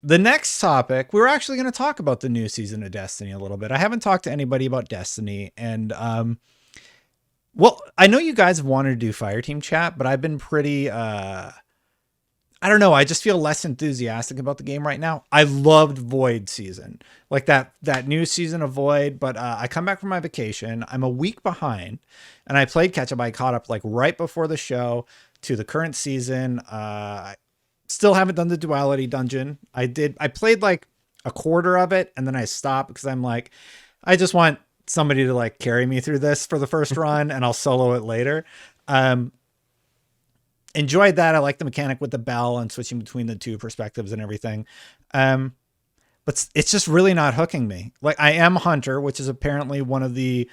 the next topic, we're actually going to talk about the new season of Destiny a little bit. I haven't talked to anybody about Destiny, and well, I know you guys have wanted to do fireteam chat, but I've been pretty I don't know. I just feel less enthusiastic about the game right now. I loved Void season, like that new season of Void. But I come back from my vacation. I'm a week behind, and I played catch up. I caught up like right before the show to the current season. I still haven't done the duality dungeon. I played like a quarter of it, and then I stopped because I'm like, I just want somebody to like carry me through this for the first run, and I'll solo it later. Enjoyed that. I like the mechanic with the bell and switching between the two perspectives and everything. But it's just really not hooking me. Like I am Hunter, which is apparently one of the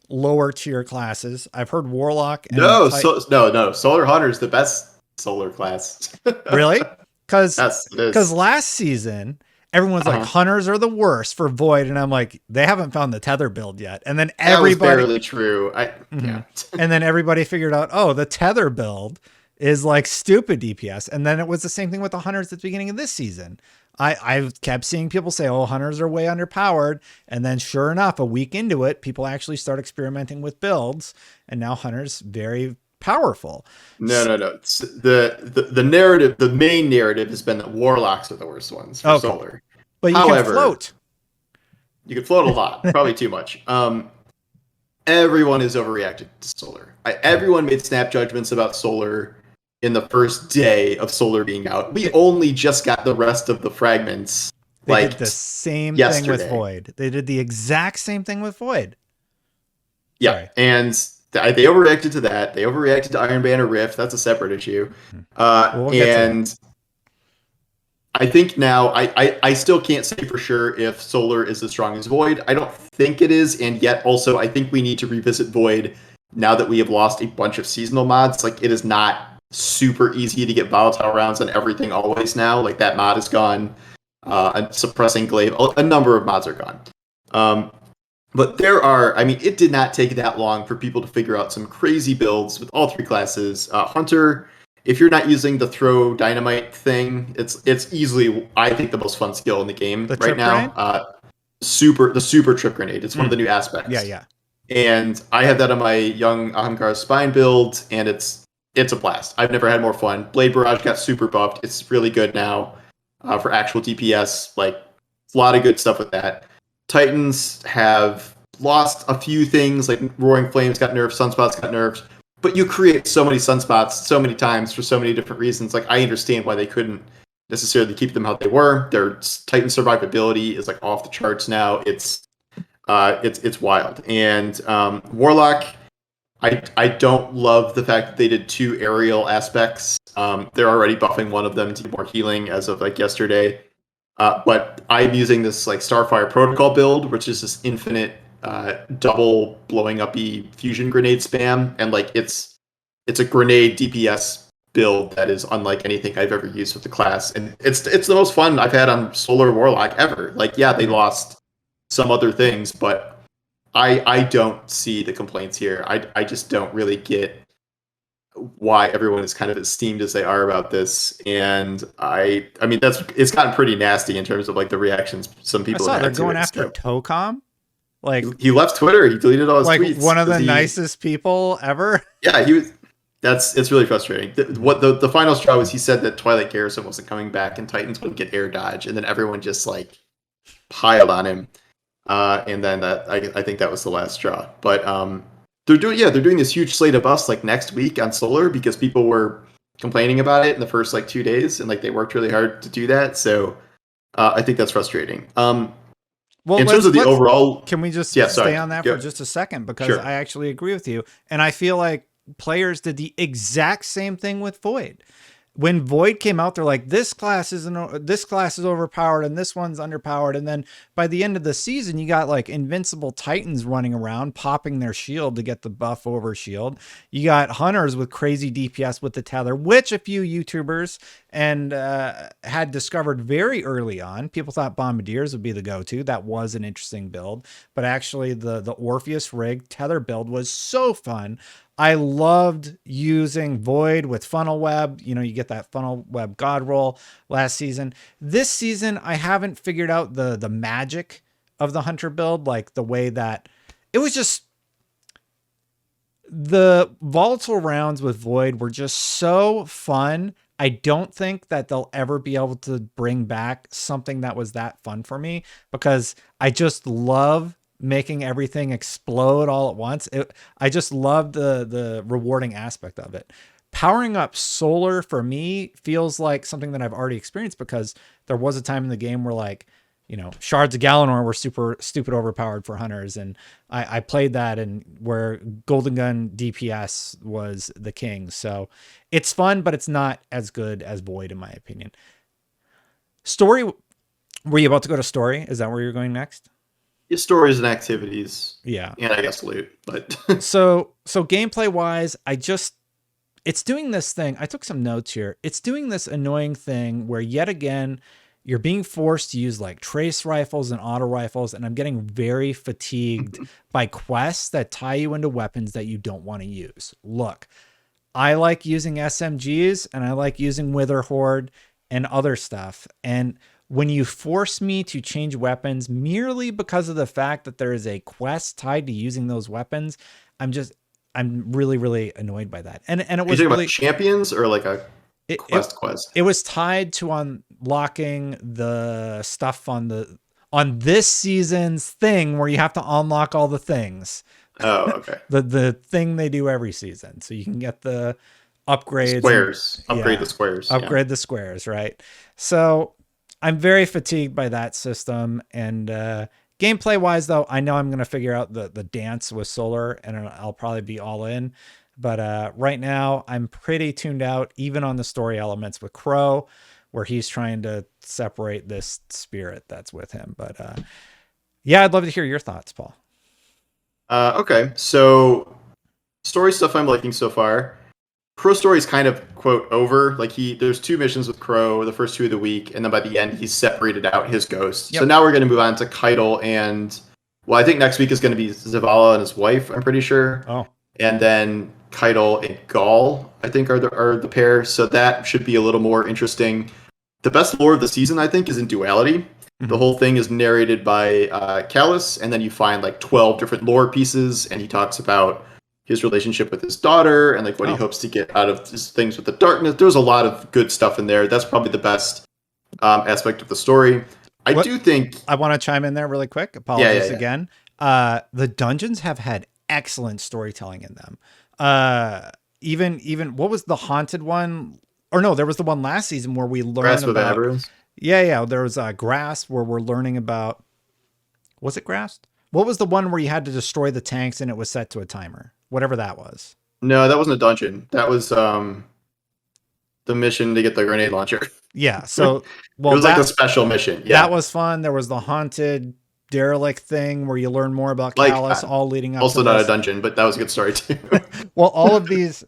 lower tier classes. I've heard Warlock. And no. Solar Hunter is the best solar class. Really? Because Yes, it is. last season, everyone's like, Hunters are the worst for Void. And I'm like, they haven't found the tether build yet. And then That was everybody. barely true. Yeah. And then everybody figured out, oh, the tether build is like stupid DPS. And then it was the same thing with the Hunters at the beginning of this season. I kept seeing people say, oh, Hunters are way underpowered. And then sure enough, a week into it, people actually start experimenting with builds. And now Hunters very powerful. No. The narrative, the main narrative has been that Warlocks are the worst ones for solar. But you can float. You can float a lot, probably too much. Everyone is overreacted to solar. Everyone made snap judgments about solar in the first day of solar being out. We only just got the rest of the fragments. They did the same thing with Void. They did the exact same thing with Void. Yeah, sorry. And they overreacted to that. They overreacted to Iron Banner Rift. That's a separate issue. And I think now, I still can't say for sure if Solar is as strong as Void. I don't think it is, and yet also I think we need to revisit Void now that we have lost a bunch of seasonal mods. Like, it is not super easy to get volatile rounds on everything always now. Like, that mod is gone. Suppressing Glaive, a number of mods are gone. But there are, I mean, it did not take that long for people to figure out some crazy builds with all three classes. Hunter, if you're not using the throw dynamite thing, it's easily, I think, the most fun skill in the game right now. The super trip grenade. It's one of the new aspects. Yeah. And I have that on my young Ahamkar Spine build, and it's a blast. I've never had more fun. Blade Barrage got super buffed. It's really good now for actual DPS. Like, a lot of good stuff with that. Titans have lost a few things, like Roaring Flames got nerfed, Sunspots got nerfed, but you create so many Sunspots so many times for so many different reasons. Like, I understand why they couldn't necessarily keep them how they were. Their Titan survivability is like off the charts now. It's wild. And Warlock, I don't love the fact that they did 2 aerial aspects. They're already buffing one of them to get more healing as of like yesterday. But I'm using this like Starfire Protocol build, which is this infinite double blowing uppy fusion grenade spam, and like it's a grenade DPS build that is unlike anything I've ever used with the class, and it's the most fun I've had on Solar Warlock ever. Like, yeah, they lost some other things, but I don't see the complaints here. I just don't really get why everyone is kind of as steamed as they are about this, and I mean it's gotten pretty nasty in terms of like the reactions some people have had. They're going after Tocom. Like, he left Twitter, he deleted all his tweets. Like, one of the nicest people ever. Yeah, he was. It's really frustrating. The final straw was he said that Twilight Garrison wasn't coming back and Titans wouldn't get air dodge, and then everyone just like piled on him, and then I think that was the last straw. But they're doing this huge slate of buffs like next week on Solar because people were complaining about it in the first like 2 days, and like they worked really hard to do that. So I think that's frustrating. Well, in terms of the overall, can we just stay on that for just a second? Because I actually agree with you, and I feel like players did the exact same thing with Void. When Void came out, they're like, this class is overpowered and this one's underpowered. And then by the end of the season, you got like invincible Titans running around, popping their shield to get the buff over shield. You got Hunters with crazy DPS with the tether, which a few YouTubers and had discovered very early on. People thought Bombardiers would be the go-to. That was an interesting build, but actually the Orpheus rig tether build was so fun. I loved using Void with Funnel Web. You know, you get that Funnel Web God roll last season. This season, I haven't figured out the magic of the Hunter build, like the way that it was just the volatile rounds with Void were just so fun. I don't think that they'll ever be able to bring back something that was that fun for me, because I just love making everything explode all at once. I just love the rewarding aspect of it. Powering up solar for me feels like something that I've already experienced, because there was a time in the game where, like, you know, shards of Galanor were super stupid overpowered for hunters. And I played that, and where Golden Gun DPS was the king. So it's fun, but it's not as good as Void, in my opinion. Story. Were you about to go to story? Is that where you're going next? Your stories and activities. Yeah. And I guess loot, but so gameplay wise, it's doing this thing. I took some notes here. It's doing this annoying thing where, yet again, you're being forced to use like trace rifles and auto rifles. And I'm getting very fatigued by quests that tie you into weapons that you don't want to use. Look, I like using SMGs and I like using Wither Horde and other stuff. And when you force me to change weapons merely because of the fact that there is a quest tied to using those weapons, I'm really, really annoyed by that. And it was really, really about champions or like a quest. It was tied to unlocking the stuff on this season's thing where you have to unlock all the things. Oh, okay. the thing they do every season. So you can get the upgrades. Squares. Upgrade the squares. Upgrade the squares, right? So I'm very fatigued by that system. And gameplay wise, though, I know I'm going to figure out the dance with solar, and I'll probably be all in. But right now, I'm pretty tuned out, even on the story elements with Crow, where he's trying to separate this spirit that's with him. But yeah, I'd love to hear your thoughts, Paul. Okay, so story stuff I'm liking so far. Crow story is kind of, quote, over. Like, there's 2 missions with Crow, the first 2 of the week, and then by the end, he's separated out his ghost. Yep. So now we're going to move on to Keitel, and, well, I think next week is going to be Zavala and his wife, I'm pretty sure. Oh. And then Keitel and Gaul, I think, are the pair. So that should be a little more interesting. The best lore of the season, I think, is in Duality. Mm-hmm. The whole thing is narrated by Callus, and then you find like 12 different lore pieces, and he talks about his relationship with his daughter and like what he hopes to get out of his things with the darkness. There's a lot of good stuff in there. That's probably the best aspect of the story. I do think I want to chime in there really quick. Apologies again. The dungeons have had excellent storytelling in them. Even what was the haunted one? Or no, there was the one last season where we learned about. Yeah. There was Grass, where we're learning about. Was it Grass? What was the one where you had to destroy the tanks and it was set to a timer? Whatever that was. No, that wasn't a dungeon. That was the mission to get the grenade launcher. Yeah. So it was like a special mission. Yeah, that was fun. There was the haunted derelict thing where you learn more about Callus, all leading up. Also, not a dungeon, but that was a good story too. Well, all of these.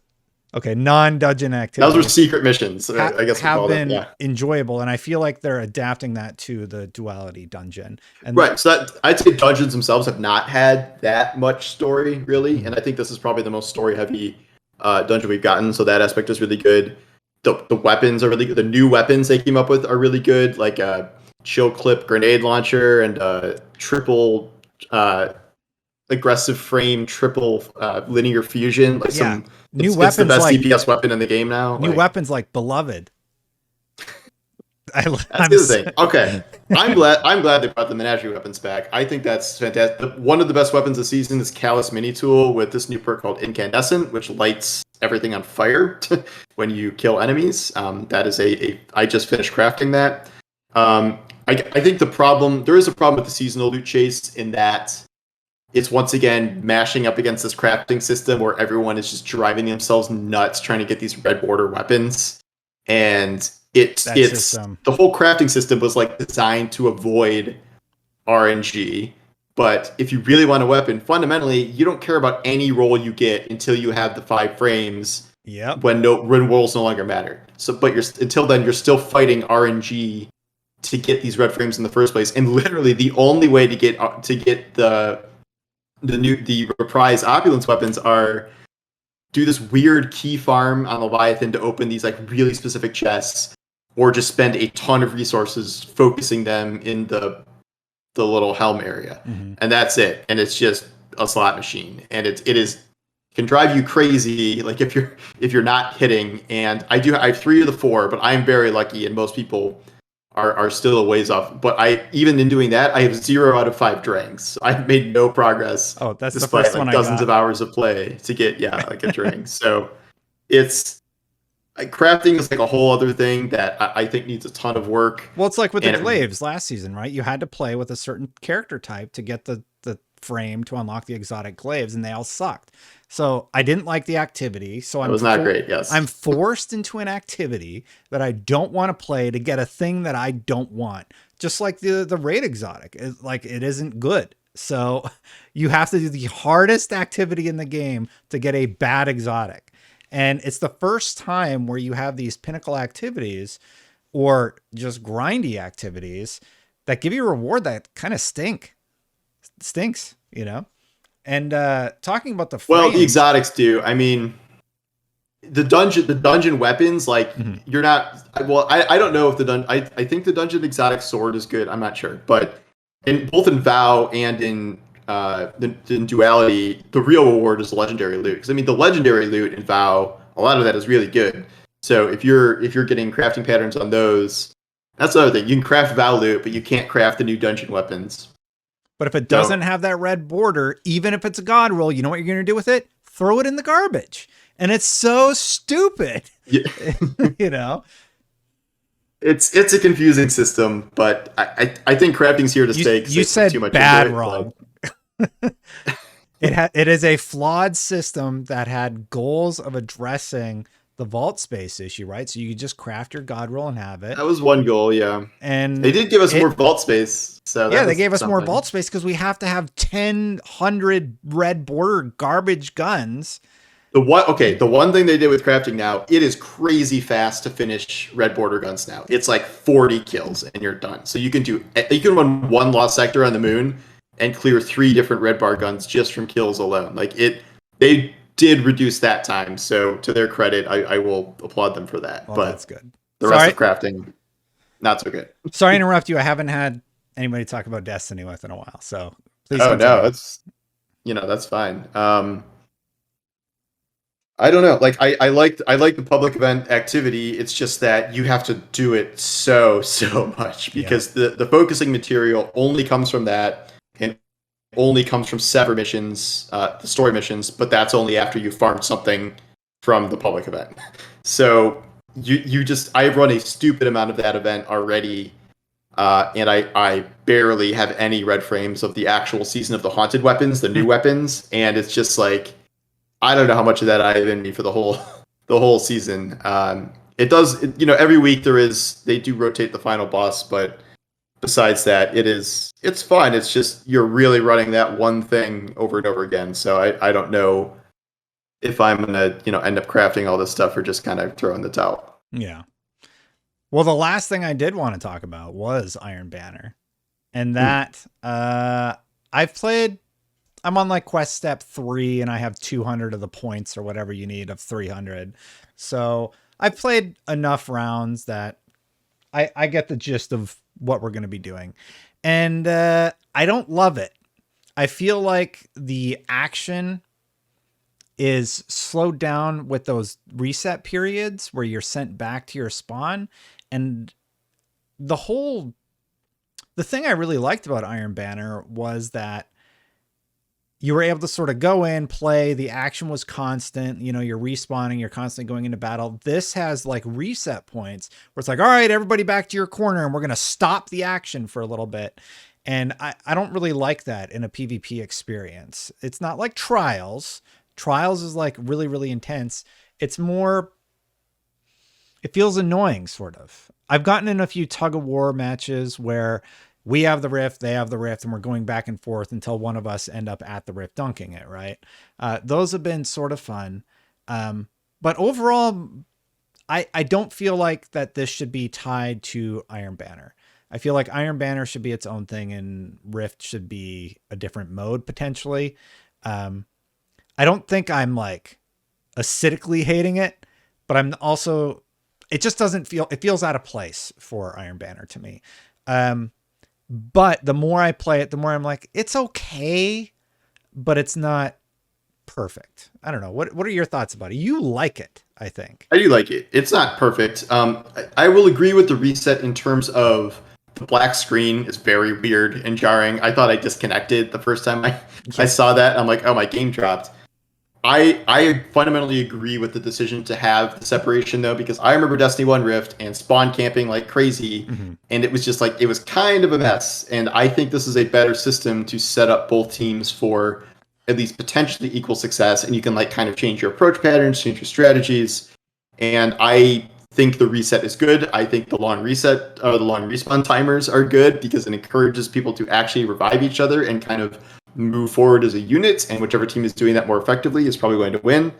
Okay, non-dungeon activities. Those were secret missions, I guess. Have been enjoyable, and I feel like they're adapting that to the Duality dungeon. And right, so that I'd say dungeons themselves have not had that much story, really, and I think this is probably the most story-heavy dungeon we've gotten, so that aspect is really good. The weapons are really good. The new weapons they came up with are really good, like a chill clip grenade launcher and triple aggressive frame, triple linear fusion. Like some new weapons, it's the best like DPS weapon in the game now. New weapons like Beloved. That's the thing. Okay, I'm glad they brought the menagerie weapons back. I think that's fantastic. One of the best weapons this season is Callus Mini Tool with this new perk called Incandescent, which lights everything on fire when you kill enemies. That is I just finished crafting that. I think there is a problem with the seasonal loot chase in that it's once again mashing up against this crafting system where everyone is just driving themselves nuts trying to get these red border weapons. And it's the whole crafting system was like designed to avoid RNG. But if you really want a weapon, fundamentally, you don't care about any roll you get until you have the 5 frames. Yep. When rolls no longer matter. So, but until then, you're still fighting RNG to get these red frames in the first place. And literally, the only way to get the reprise opulence weapons are do this weird key farm on Leviathan to open these like really specific chests, or just spend a ton of resources focusing them in the little helm area, Mm-hmm. and that's it. And it's just a slot machine, and it can drive you crazy. Like if you're not hitting, and I have 3 of the 4, but I'm very lucky, and most people are still a ways off. But I even in doing that, I have 0 out of 5 dranks. So I've made no progress Oh, that's the despite first like one I dozens got. of hours of play to get like a drink. So it's like crafting is like a whole other thing that I think needs a ton of work. Well, it's like with the And it, glaives last season, right? You had to play with a certain character type to get the frame to unlock the exotic glaives, and they all sucked. So I didn't like the activity. So it was not great. I'm Yes. forced into an activity that I don't want to play to get a thing that I don't want. Just like the raid exotic, like it isn't good. So you have to do the hardest activity in the game to get a bad exotic. And it's the first time where you have these pinnacle activities or just grindy activities that give you a reward that kind of stinks, you know? And talking about the Well, the frames. exotics do. I mean, the dungeon weapons, like Mhm. you're not. Well, I don't know if the dungeon. I think the dungeon exotic sword is good. I'm not sure, but in both in VOW and in duality, the real reward is legendary loot. Because I mean, the legendary loot in VOW, a lot of that is really good. So if you're getting crafting patterns on those, that's the other thing. You can craft VOW loot, but you can't craft the new dungeon weapons. But if it So doesn't have that red border, even if it's a god roll, you know what you're going to do with it? Throw it in the garbage. And it's so stupid, yeah, you know? it's a confusing system, but I think crafting's here to stay because You they put too said much into bad it. Like, wrong. It is a flawed system that had goals of addressing the vault space issue, right? So you could just craft your god roll and have it. that was one goal, yeah. They And did give us more it vault space, so yeah, that they was gave us more something. vault space because we have to have 1,000 red border garbage guns. The one thing they did with crafting now, it is crazy fast to finish red border guns now. It's like 40 kills and you're done. So you can run one lost sector on the moon and clear 3 different red bar guns just from kills alone. They did reduce that time. So to their credit, I will applaud them for that. Well, that's But good. the rest Sorry, of crafting, not so good. sorry to interrupt you. I haven't had anybody talk about Destiny with in a while, so please Oh no, continue. that's fine. I don't know. Like I like the public event activity. It's just that you have to do it so much Yeah, because the focusing material only comes from that and only comes from sever missions, the story missions. But that's only after you farmed something from the public event. So you just I've run a stupid amount of that event already, and I barely have any red frames of the actual season of the haunted weapons, the new weapons, and it's just like. I don't know how much of that I have in me for the whole season. It does, every week they do rotate the final boss, but besides that, it's fun. It's just you're really running that one thing over and over again. So I don't know if I'm gonna end up crafting all this stuff or just kind of throwing the towel. yeah. Well, the last thing I did want to talk about was Iron Banner, and Hmm. that I've played. I'm on like quest step 3 and I have 200 of the points or whatever you need of 300. So I've played enough rounds that I get the gist of what we're going to be doing. And I don't love it. I feel like the action is slowed down with those reset periods where you're sent back to your spawn. And the whole, the thing I really liked about Iron Banner was that you were able to sort of go in, play. The action was constant. You know, you're respawning, you're constantly going into battle. This has like reset points where it's like, all right, everybody back to your corner and we're going to stop the action for a little bit. And I don't really like that in a PvP experience. It's not like Trials. Trials is like really, really intense. It's more, it feels annoying, sort of. I've gotten in a few tug of war matches where we have the rift, they have the rift, and we're going back and forth until one of us end up at the rift dunking it, right? Those have been sort of fun. But overall, I don't feel like that this should be tied to Iron Banner. I feel like Iron Banner should be its own thing and Rift should be a different mode potentially. I don't think I'm like acidically hating it, but I'm also, it just doesn't feel, it feels out of place for Iron Banner to me. But the more I play it, the more I'm like, it's okay, but it's not perfect. I don't know. What are your thoughts about it? You like it, I think. I do like it. It's not perfect. I will agree with the reset in terms of the black screen is very weird and jarring. I thought I disconnected the first time I Yeah. saw that. I'm like, oh, my game dropped. I fundamentally agree with the decision to have the separation though, because I remember Destiny 1 Rift and spawn camping like crazy, Mm-hmm. and it was just like it was kind of a mess. And I think this is a better system to set up both teams for at least potentially equal success, and you can like kind of change your approach patterns, change your strategies. And I think the reset is good. I think the long reset, the long respawn timers are good because it encourages people to actually revive each other and kind of move forward as a unit, and whichever team is doing that more effectively is probably going to win.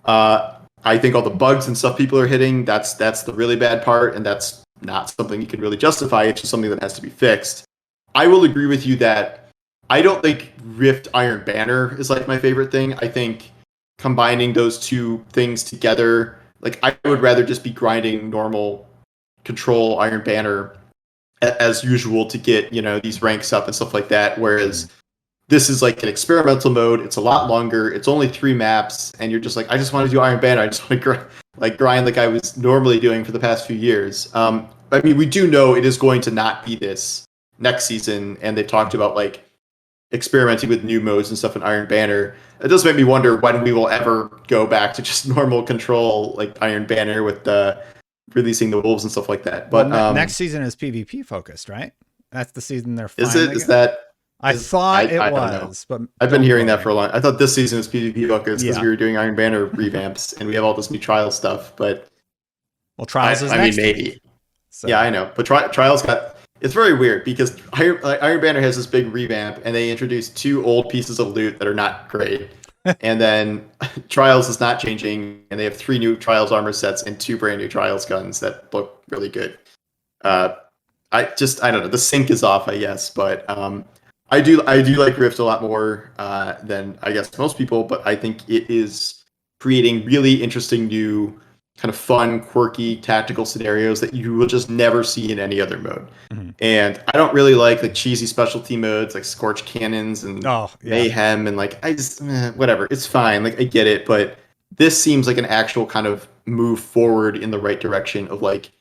I think all the bugs and stuff people are hitting, that's the really bad part, and that's not something you can really justify. It's just something that has to be fixed. I will agree with you that I don't think Rift Iron Banner is like my favorite thing. I think combining those two things together, like I would rather just be grinding normal control Iron Banner as usual to get, these ranks up and stuff like that. Whereas this is like an experimental mode. It's a lot longer. It's only 3 maps, and you're just like, I just want to do Iron Banner. I just want to grind like I was normally doing for the past few years. I mean, we do know it is going to not be this next season, and they've talked about like experimenting with new modes and stuff in Iron Banner. It does make me wonder when we will ever go back to just normal control like Iron Banner with the releasing the wolves and stuff like that. But Next season is PvP focused, right? That's the season they're is finally. it? Is that? I thought it I don't know. was, but I've been don't hearing quote that me. for a long. I thought this season was PvP focused because Yeah. we were doing Iron Banner revamps and we have all this new trial stuff. But Well, Trials is I mean, next maybe. week. So. Yeah, I know. But trials got. It's very weird because Iron Banner has this big revamp and they introduced 2 old pieces of loot that are not great. And then Trials is not changing, and they have 3 new Trials armor sets and 2 brand new Trials guns that look really good. I don't know. The sync is off, I guess, but I do like Rift a lot more than I guess most people, but I think it is creating really interesting new kind of fun, quirky tactical scenarios that you will just never see in any other mode. Mm-hmm. And I don't really like cheesy specialty modes like Scorch Cannons and Mayhem and like I just whatever. It's fine. Like I get it, but this seems like an actual kind of move forward in the right direction of like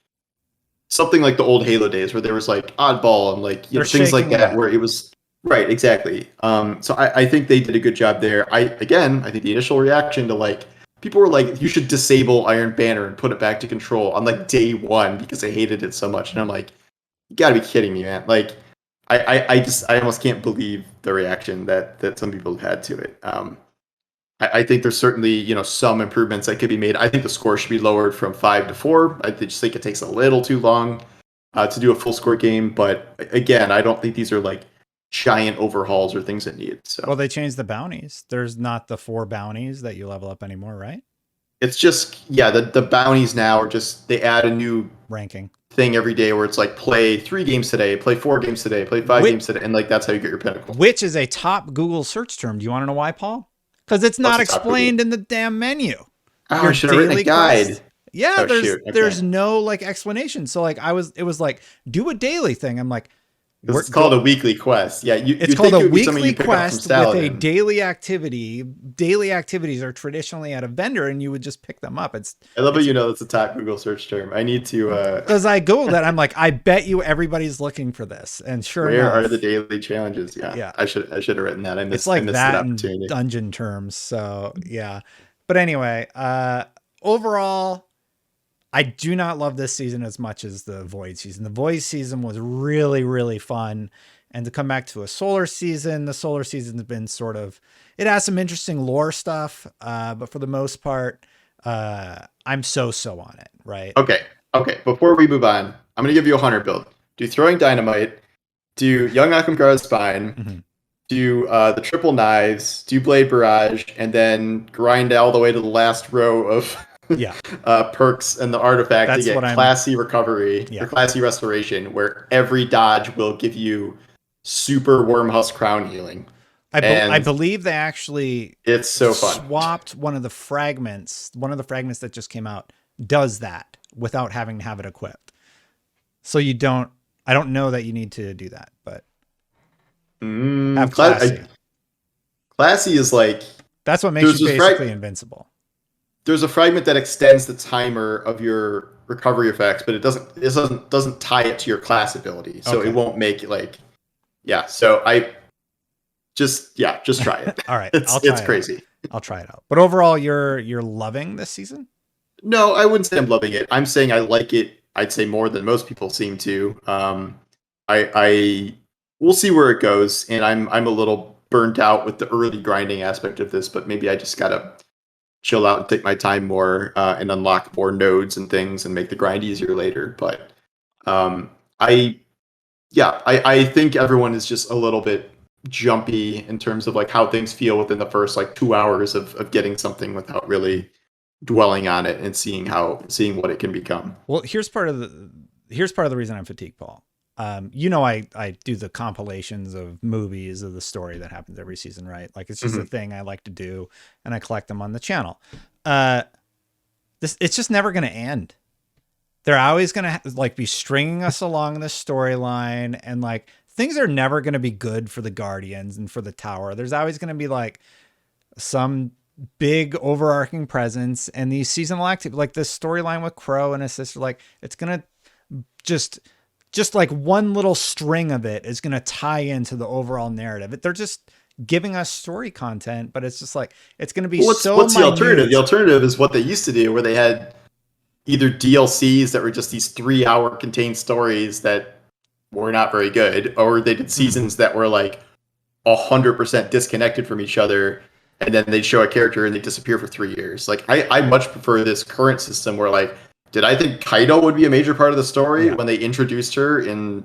something like the old Halo days where there was like Oddball and like things like that where it was right, exactly. So I think they did a good job there. I think the initial reaction to like people were like, you should disable Iron Banner and put it back to control on like day 1 because they hated it so much. And I'm like, you gotta be kidding me, man. Like I almost can't believe the reaction that some people have had to it. I think there's certainly, some improvements that could be made. I think the score should be lowered from 5 to 4. I just think it takes a little too long to do a full score game. But again, I don't think these are like giant overhauls or things that need. So well, they changed the bounties. There's not the 4 bounties that you level up anymore, right? It's just the bounties now are just they add a new ranking thing every day where it's like play 3 games today, play 4 games today, play 5 games today, and like that's how you get your pinnacle. Which is a top Google search term. Do you want to know why, Paul? Because it's not explained in the damn menu. Oh, I should have written a guide. Quest. Yeah, there's no like explanation. So like it was like do a daily thing. I'm like, it's called a weekly quest. Yeah, it's called a weekly quest with a daily activity. Daily activities are traditionally at a vendor, and you would just pick them up. I love how you know it's a top Google search term. I need to because I googled that. I'm like, I bet you everybody's looking for this, and sure where enough, are the daily challenges? Yeah. I should have written that. I missed. It's like I missed that in dungeon terms. So yeah, but anyway, overall. I do not love this season as much as the Void season. The Void season was really, really fun. And to come back to a solar season, the solar season's been sort of, it has some interesting lore stuff. But for the most part, I'm so on it, right? Okay. Before we move on, I'm going to give you a hunter build. Do throwing dynamite, do young Akamgara's spine, do the triple knives, do blade barrage, and then grind all the way to the last row of perks and the artifact to get classy recovery or classy restoration, where every dodge will give you super Wormhusk crown healing. I And believe they actually it's so fun. swapped one of the fragments. One of the fragments that just came out does that without having to have it equipped. So you don't. I don't know that you need to do that, but have classy. Classy is like That's what makes there's you this basically invincible. there's a fragment that extends the timer of your recovery effects, but it doesn't tie it to your class ability, so Okay. it won't make it like yeah. So I just try it. All right, I'll try It's it out. crazy. I'll try it out. But overall, you're loving this season. No, I wouldn't say I'm loving it. I'm saying I like it. I'd say more than most people seem to. I we'll see where it goes, and I'm a little burnt out with the early grinding aspect of this, but maybe I just gotta chill out and take my time more and unlock more nodes and things and make the grind easier later. But um, I I think everyone is just a little bit jumpy in terms of like how things feel within the first like 2 hours of getting something without really dwelling on it and seeing what it can become. Well, here's part of the reason I'm fatigued, Paul. You know, I do the compilations of movies of the story that happens every season, right? Like it's just a thing I like to do, and I collect them on the channel. It's just never going to end. They're always going to like be stringing us along this storyline, and like things are never going to be good for the Guardians and for the Tower. There's always going to be like some big overarching presence, and these seasonal activity, like this storyline with Crow and his sister, like it's going to just like one little string of it is going to tie into the overall narrative. They're just giving us story content, but it's just like, it's going to be what's the alternative? The alternative is what they used to do, where they had either DLCs that were just these 3-hour contained stories that were not very good, or they did seasons that were like 100% disconnected from each other, and then they'd show a character and they disappear for 3 years. Like I much prefer this current system where like, did I think Kaido would be a major part of the story when they introduced her in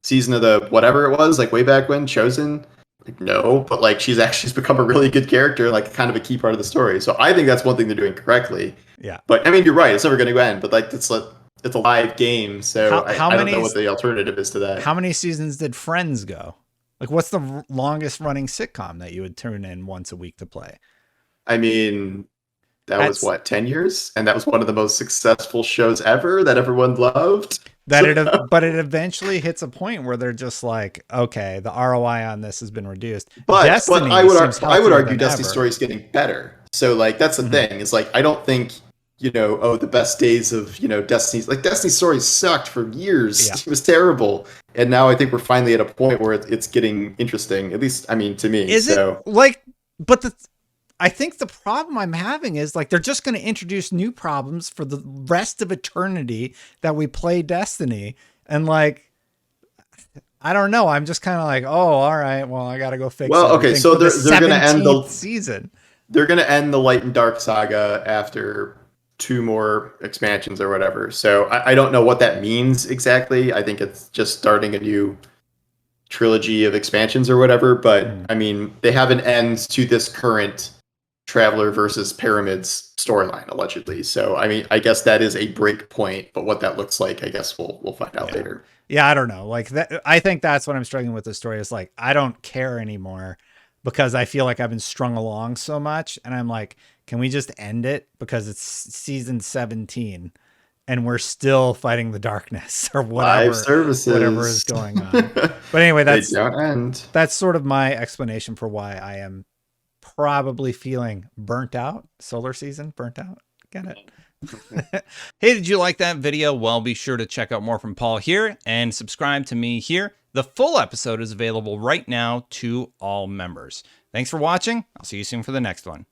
season of the whatever it was, like way back when, Chosen? Like, no, but like she's become a really good character, like kind of a key part of the story. So I think that's one thing they're doing correctly. Yeah. But I mean, you're right. It's never going to end. But like it's a live game, so how I don't many, know what the alternative is to that. How many seasons did Friends go? Like, what's the longest running sitcom that you would tune in once a week to play? I mean, was what, 10 years? And that was one of the most successful shows ever that everyone loved. But it eventually hits a point where they're just like, okay, the ROI on this has been reduced. But I would argue Destiny's story is getting better. So like that's the thing. It's like I don't think the best days of Destiny's story sucked for years. Yeah. It was terrible, and now I think we're finally at a point where it's getting interesting. At least I mean to me. Is it like? But I think the problem I'm having is like they're just going to introduce new problems for the rest of eternity that we play Destiny, and like I don't know. I'm just kind of like, oh, all right. Well, I got to go fix. Well, okay, so they're going to end the season. They're going to end the Light and Dark saga after 2 more expansions or whatever. So I don't know what that means exactly. I think it's just starting a new trilogy of expansions or whatever. But I mean, they have an end to this current Traveler versus Pyramids storyline allegedly. So I mean, I guess that is a break point, but what that looks like, I guess we'll find out later. Yeah, I don't know. Like that, I think that's what I'm struggling with the story is like I don't care anymore because I feel like I've been strung along so much, and I'm like, can we just end it because it's season 17 and we're still fighting the darkness or whatever, whatever is going on. But anyway, that's sort of my explanation for why I am probably feeling burnt out. Solar season, burnt out. Get it? Hey, did you like that video? Well, be sure to check out more from Paul here and subscribe to me here. The full episode is available right now to all members. Thanks for watching. I'll see you soon for the next one.